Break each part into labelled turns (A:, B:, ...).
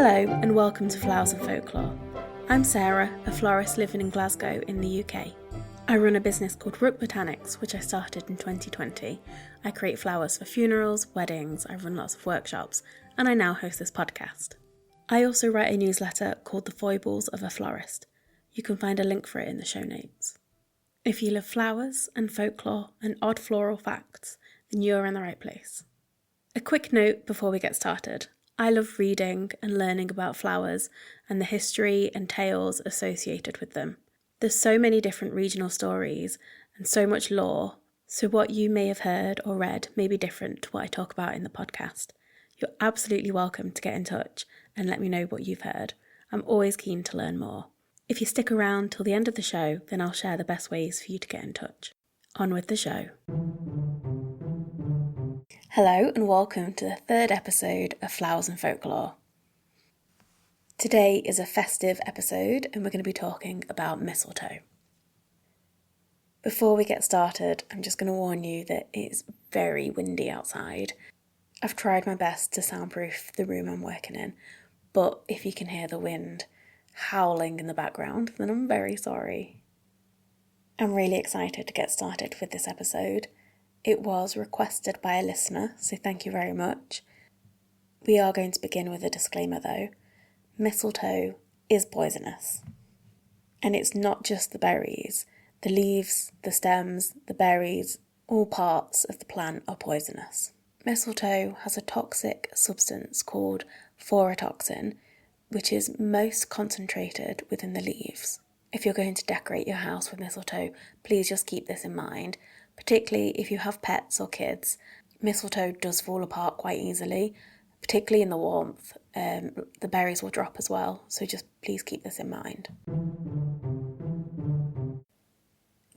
A: Hello and welcome to Flowers Folklore. I'm Sarah, a florist living in Glasgow in the UK. I run a business called Rook Botanics, which I started in 2020. I create flowers for funerals, weddings, I run lots of workshops, and I now host this podcast. I also write a newsletter called The Foibles of a Florist. You can find a link for it in the show notes. If you love flowers and folklore and odd floral facts, then you're in the right place. A quick note before we get started. I love reading and learning about flowers and the history and tales associated with them. There's so many different regional stories and so much lore, so what you may have heard or read may be different to what I talk about in the podcast. You're absolutely welcome to get in touch and let me know what you've heard. I'm always keen to learn more. If you stick around till the end of the show, then I'll share the best ways for you to get in touch. On with the show. Hello and welcome to the third episode of Flowers and Folklore. Today is a festive episode and we're going to be talking about mistletoe. Before we get started, I'm just going to warn you that it's very windy outside. I've tried my best to soundproof the room I'm working in, but if you can hear the wind howling in the background, then I'm very sorry. I'm really excited to get started with this episode. It was requested by a listener, so thank you very much. We are going to begin with a disclaimer though. Mistletoe is poisonous. And it's not just the berries. The leaves, the stems, the berries, all parts of the plant are poisonous. Mistletoe has a toxic substance called phototoxin, which is most concentrated within the leaves. If you're going to decorate your house with mistletoe, please just keep this in mind. Particularly if you have pets or kids, mistletoe does fall apart quite easily, particularly in the warmth. The berries will drop as well, so just please keep this in mind.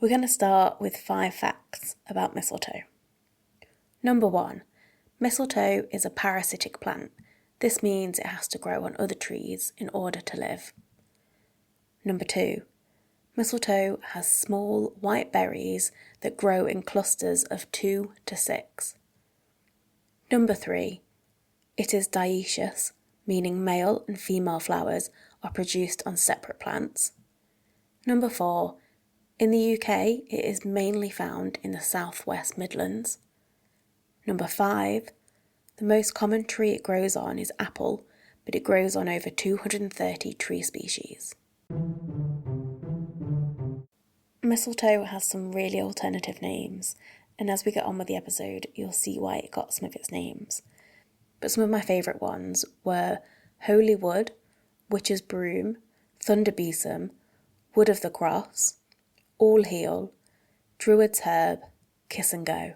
A: We're going to start with 5 facts about mistletoe. Number 1, mistletoe is a parasitic plant. This means it has to grow on other trees in order to live. Number 2, mistletoe has small white berries that grow in clusters of 2 to 6. Number 3, it is dioecious, meaning male and female flowers are produced on separate plants. Number 4, in the UK it is mainly found in the southwest Midlands. Number 5, the most common tree it grows on is apple, but it grows on over 230 tree species. Mistletoe has some really alternative names, and as we get on with the episode, you'll see why it got some of its names. But some of my favourite ones were Holy Wood, Witch's Broom, Thunder Besom, Wood of the Cross, All Heal, Druid's Herb, Kiss and Go.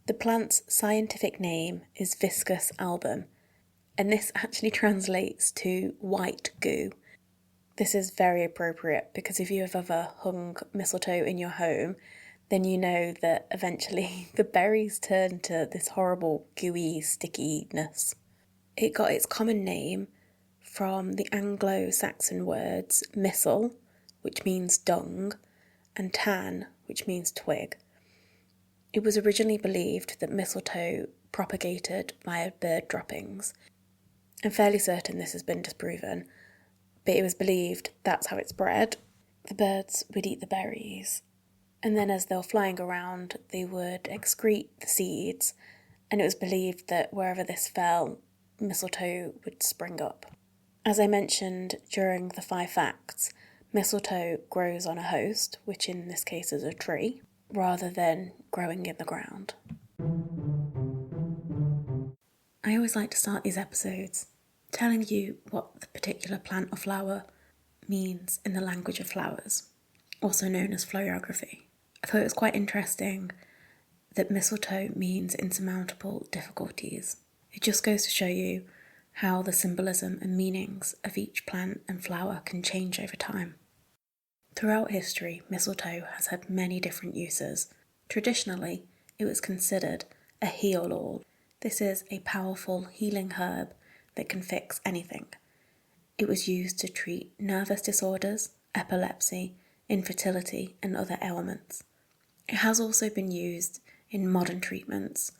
A: The plant's scientific name is Viscus album, and this actually translates to white goo. This is very appropriate because if you have ever hung mistletoe in your home, then you know that eventually the berries turn to this horrible gooey stickiness. It got its common name from the Anglo-Saxon words mistle, which means dung, and tan, which means twig. It was originally believed that mistletoe propagated via bird droppings. I'm fairly certain this has been disproven, but it was believed that's how it's bred. The birds would eat the berries, and then as they were flying around, they would excrete the seeds, and it was believed that wherever this fell, mistletoe would spring up. As I mentioned during the 5 facts, mistletoe grows on a host, which in this case is a tree, rather than growing in the ground. I always like to start these episodes telling you what the particular plant or flower means in the language of flowers, also known as florography. I thought it was quite interesting that mistletoe means insurmountable difficulties. It just goes to show you how the symbolism and meanings of each plant and flower can change over time. Throughout history, mistletoe has had many different uses. Traditionally, it was considered a heal-all. This is a powerful healing herb that can fix anything. It was used to treat nervous disorders, epilepsy, infertility, and other ailments. It has also been used in modern treatments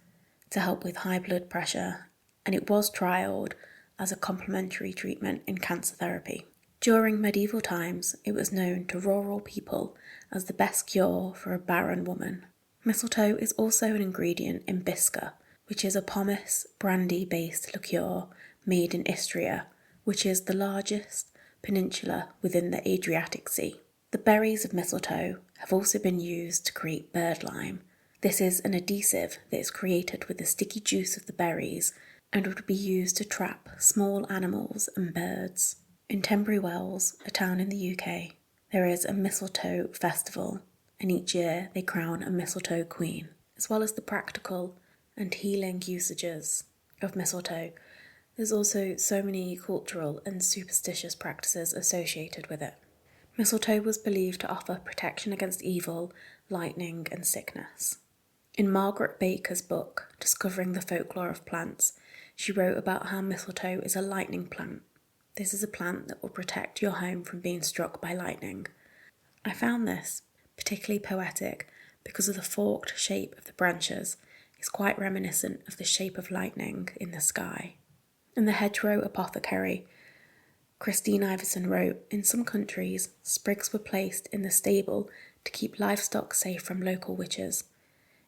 A: to help with high blood pressure, and it was trialled as a complementary treatment in cancer therapy. During medieval times, it was known to rural people as the best cure for a barren woman. Mistletoe is also an ingredient in Bisca, which is a pomace brandy-based liqueur made in Istria, which is the largest peninsula within the Adriatic Sea. The berries of mistletoe have also been used to create birdlime. This is an adhesive that is created with the sticky juice of the berries and would be used to trap small animals and birds. In Tenbury Wells, a town in the UK, there is a mistletoe festival, and each year they crown a mistletoe queen. As well as the practical and healing usages of mistletoe, there's also so many cultural and superstitious practices associated with it. Mistletoe was believed to offer protection against evil, lightning, and sickness. In Margaret Baker's book, Discovering the Folklore of Plants, she wrote about how mistletoe is a lightning plant. This is a plant that will protect your home from being struck by lightning. I found this particularly poetic because of the forked shape of the branches is quite reminiscent of the shape of lightning in the sky. In the Hedgerow Apothecary, Christine Iverson wrote, "In some countries, sprigs were placed in the stable to keep livestock safe from local witches.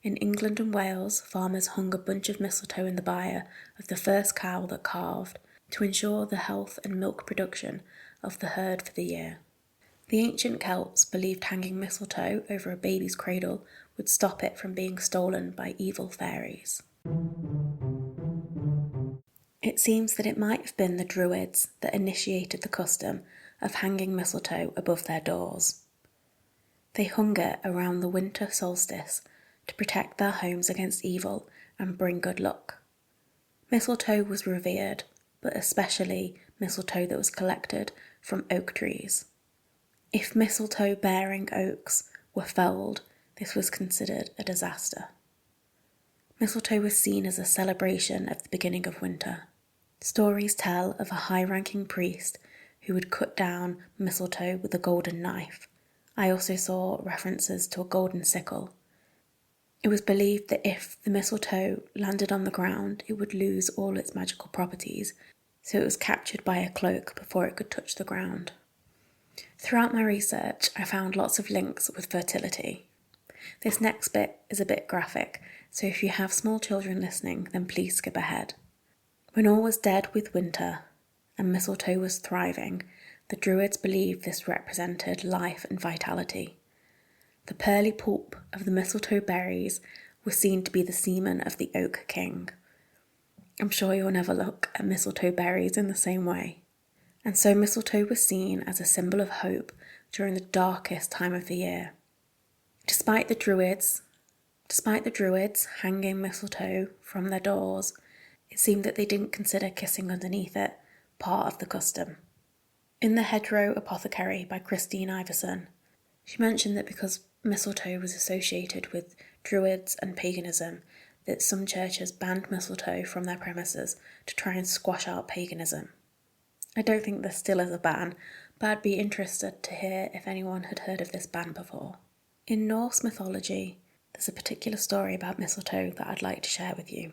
A: In England and Wales, farmers hung a bunch of mistletoe in the byre of the first cow that calved to ensure the health and milk production of the herd for the year." The ancient Celts believed hanging mistletoe over a baby's cradle would stop it from being stolen by evil fairies. It seems that it might have been the Druids that initiated the custom of hanging mistletoe above their doors. They hung it around the winter solstice to protect their homes against evil and bring good luck. Mistletoe was revered, but especially mistletoe that was collected from oak trees. If mistletoe-bearing oaks were felled, this was considered a disaster. Mistletoe was seen as a celebration of the beginning of winter. Stories tell of a high-ranking priest who would cut down mistletoe with a golden knife. I also saw references to a golden sickle. It was believed that if the mistletoe landed on the ground, it would lose all its magical properties, so it was captured by a cloak before it could touch the ground. Throughout my research, I found lots of links with fertility. This next bit is a bit graphic, so if you have small children listening, then please skip ahead. When all was dead with winter and mistletoe was thriving, the Druids believed this represented life and vitality. The pearly pulp of the mistletoe berries was seen to be the semen of the oak king. I'm sure you'll never look at mistletoe berries in the same way. And so mistletoe was seen as a symbol of hope during the darkest time of the year. Despite the Druids hanging mistletoe from their doors, it seemed that they didn't consider kissing underneath it part of the custom. In the Hedgerow Apothecary by Christine Iverson, she mentioned that because mistletoe was associated with Druids and paganism, that some churches banned mistletoe from their premises to try and squash out paganism. I don't think there still is a ban, but I'd be interested to hear if anyone had heard of this ban before. In Norse mythology, there's a particular story about mistletoe that I'd like to share with you.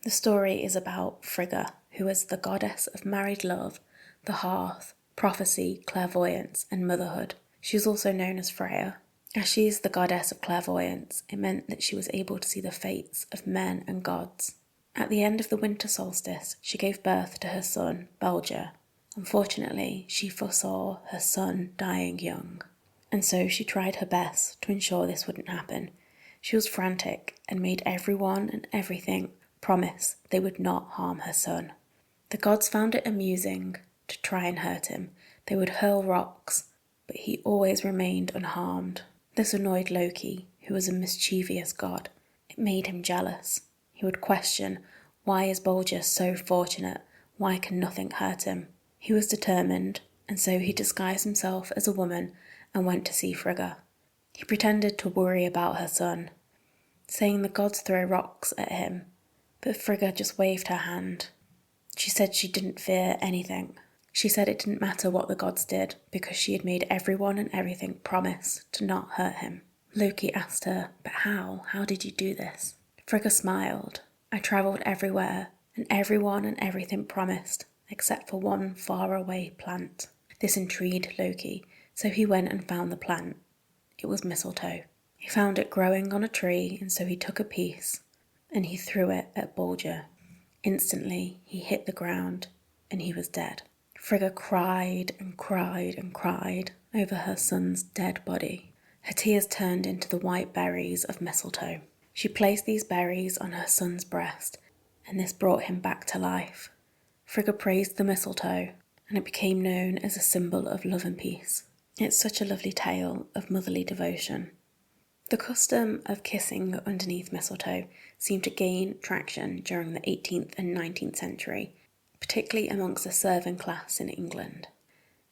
A: The story is about Frigga, who is the goddess of married love, the hearth, prophecy, clairvoyance, and motherhood. She is also known as Freya. As she is the goddess of clairvoyance, it meant that she was able to see the fates of men and gods. At the end of the winter solstice, she gave birth to her son, Baldur. Unfortunately, she foresaw her son dying young, and so she tried her best to ensure this wouldn't happen. She was frantic and made everyone and everything promise they would not harm her son. The gods found it amusing to try and hurt him. They would hurl rocks, but he always remained unharmed. This annoyed Loki, who was a mischievous god. It made him jealous. He would question, why is Baldur so fortunate? Why can nothing hurt him? He was determined, and so he disguised himself as a woman and went to see Frigga. He pretended to worry about her son, saying the gods throw rocks at him, but Frigga just waved her hand. She said she didn't fear anything. She said it didn't matter what the gods did because she had made everyone and everything promise to not hurt him. Loki asked her, but how? How did you do this? Frigga smiled. I travelled everywhere and everyone and everything promised except for one faraway plant. This intrigued Loki, so he went and found the plant. It was mistletoe. He found it growing on a tree, and so he took a piece and he threw it at Baldur. Instantly, he hit the ground and he was dead. Frigga cried and cried and cried over her son's dead body. Her tears turned into the white berries of mistletoe. She placed these berries on her son's breast, and this brought him back to life. Frigga praised the mistletoe, and it became known as a symbol of love and peace. It's such a lovely tale of motherly devotion. The custom of kissing underneath mistletoe seemed to gain traction during the 18th and 19th century, particularly amongst the servant class in England.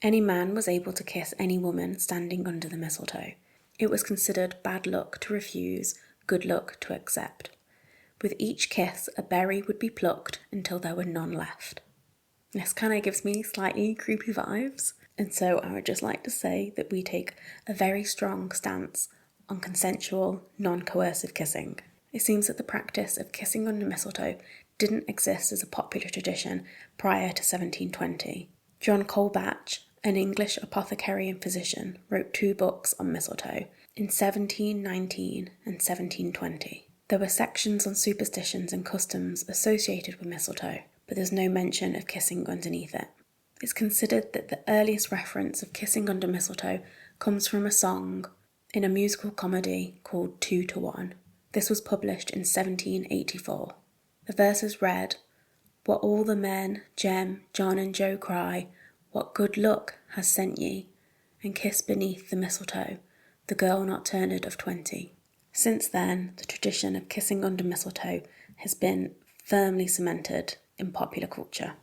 A: Any man was able to kiss any woman standing under the mistletoe. It was considered bad luck to refuse, good luck to accept. With each kiss, a berry would be plucked until there were none left. This kind of gives me slightly creepy vibes, and so I would just like to say that we take a very strong stance on consensual, non-coercive kissing. It seems that the practice of kissing under mistletoe didn't exist as a popular tradition prior to 1720. John Colbatch, an English apothecary and physician, wrote 2 books on mistletoe in 1719 and 1720. There were sections on superstitions and customs associated with mistletoe, but there's no mention of kissing underneath it. It's considered that the earliest reference of kissing under mistletoe comes from a song in a musical comedy called 2 to 1. This was published in 1784. The verses read, "What all the men, Jem, John and Joe cry, what good luck has sent ye, and kiss beneath the mistletoe, the girl not turned of 20. Since then, the tradition of kissing under mistletoe has been firmly cemented in popular culture.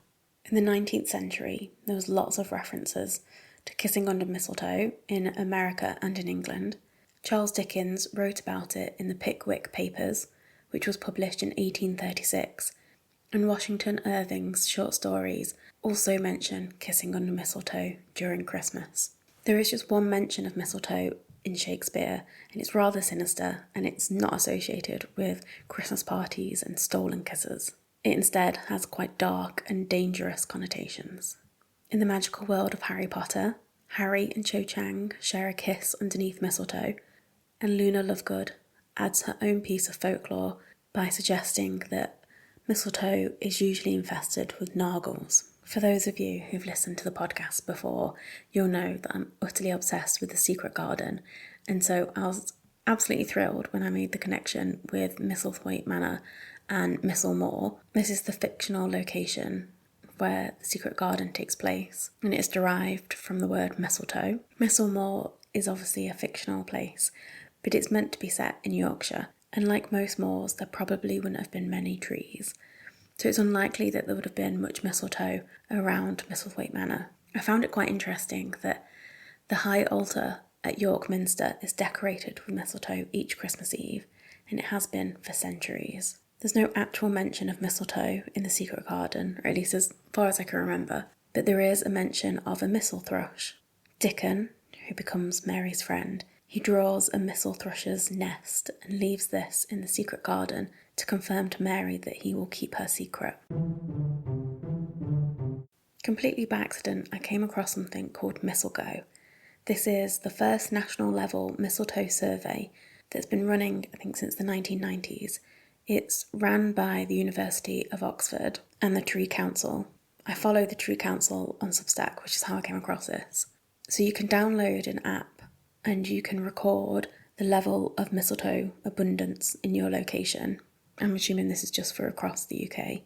A: In the 19th century, there was lots of references to kissing under mistletoe in America and in England. Charles Dickens wrote about it in the Pickwick Papers, which was published in 1836, and Washington Irving's short stories also mention kissing under mistletoe during Christmas. There is just one mention of mistletoe in Shakespeare, and it's rather sinister, and it's not associated with Christmas parties and stolen kisses. It instead has quite dark and dangerous connotations. In the magical world of Harry Potter, Harry and Cho Chang share a kiss underneath mistletoe, and Luna Lovegood adds her own piece of folklore by suggesting that mistletoe is usually infested with nargles. For those of you who've listened to the podcast before, you'll know that I'm utterly obsessed with the Secret Garden, and so I was absolutely thrilled when I made the connection with Mistletoe Manor and Mistlemore. This is the fictional location where the Secret Garden takes place, and it is derived from the word mistletoe. Mistlemore is obviously a fictional place, but it's meant to be set in Yorkshire, and like most moors, there probably wouldn't have been many trees, so it's unlikely that there would have been much mistletoe around Mistletoe Manor. I found it quite interesting that the high altar at York Minster is decorated with mistletoe each Christmas Eve, and it has been for centuries. There's no actual mention of mistletoe in the Secret Garden, or at least as far as I can remember, but there is a mention of a mistle thrush. Dickon, who becomes Mary's friend, he draws a mistle thrush's nest and leaves this in the Secret Garden to confirm to Mary that he will keep her secret. Completely by accident, I came across something called Mistlego. This is the first national level mistletoe survey that's been running, I think, since the 1990s. It's ran by the University of Oxford and the Tree Council. I follow the Tree Council on Substack, which is how I came across this. So you can download an app and you can record the level of mistletoe abundance in your location. I'm assuming this is just for across the UK,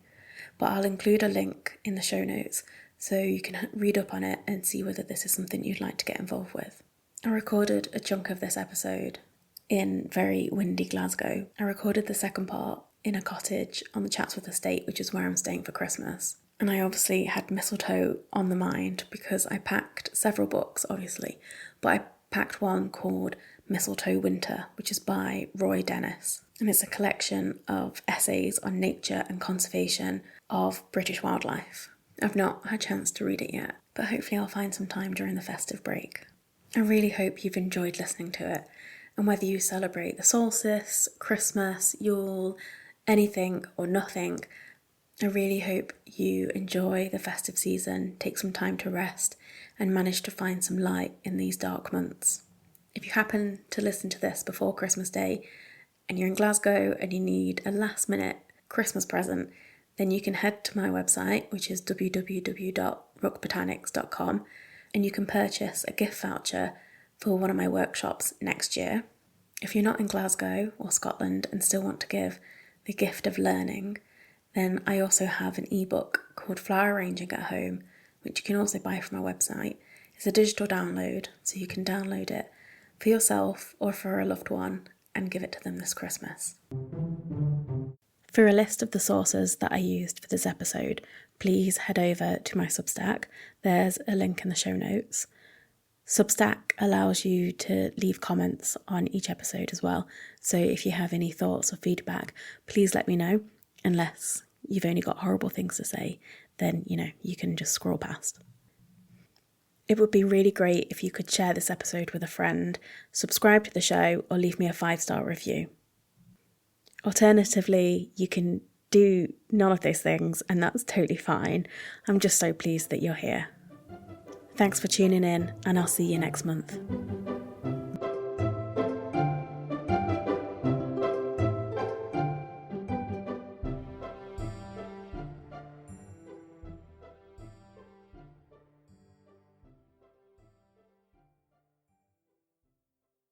A: but I'll include a link in the show notes so you can read up on it and see whether this is something you'd like to get involved with. I recorded a chunk of this episode in very windy Glasgow. I recorded the second part in a cottage on the Chatsworth estate, which is where I'm staying for Christmas. And I obviously had mistletoe on the mind because I packed several books, obviously, but I packed one called Mistletoe Winter, which is by Roy Dennis. And it's a collection of essays on nature and conservation of British wildlife. I've not had a chance to read it yet, but hopefully I'll find some time during the festive break. I really hope you've enjoyed listening to it. And whether you celebrate the solstice, Christmas, Yule, anything or nothing, I really hope you enjoy the festive season, take some time to rest, and manage to find some light in these dark months. If you happen to listen to this before Christmas Day and you're in Glasgow and you need a last minute Christmas present, then you can head to my website, which is www.rookbotanics.com, and you can purchase a gift voucher for one of my workshops next year. If you're not in Glasgow or Scotland and still want to give the gift of learning, then I also have an ebook called Flower Arranging at Home, which you can also buy from my website. It's a digital download, so you can download it for yourself or for a loved one and give it to them this Christmas. For a list of the sources that I used for this episode, please head over to my Substack. There's a link in the show notes. Substack allows you to leave comments on each episode as well. So if you have any thoughts or feedback, please let me know. Unless you've only got horrible things to say, then, you can just scroll past. It would be really great if you could share this episode with a friend, subscribe to the show, or leave me a 5-star review. Alternatively, you can do none of those things, and that's totally fine. I'm just so pleased that you're here. Thanks for tuning in, and I'll see you next month.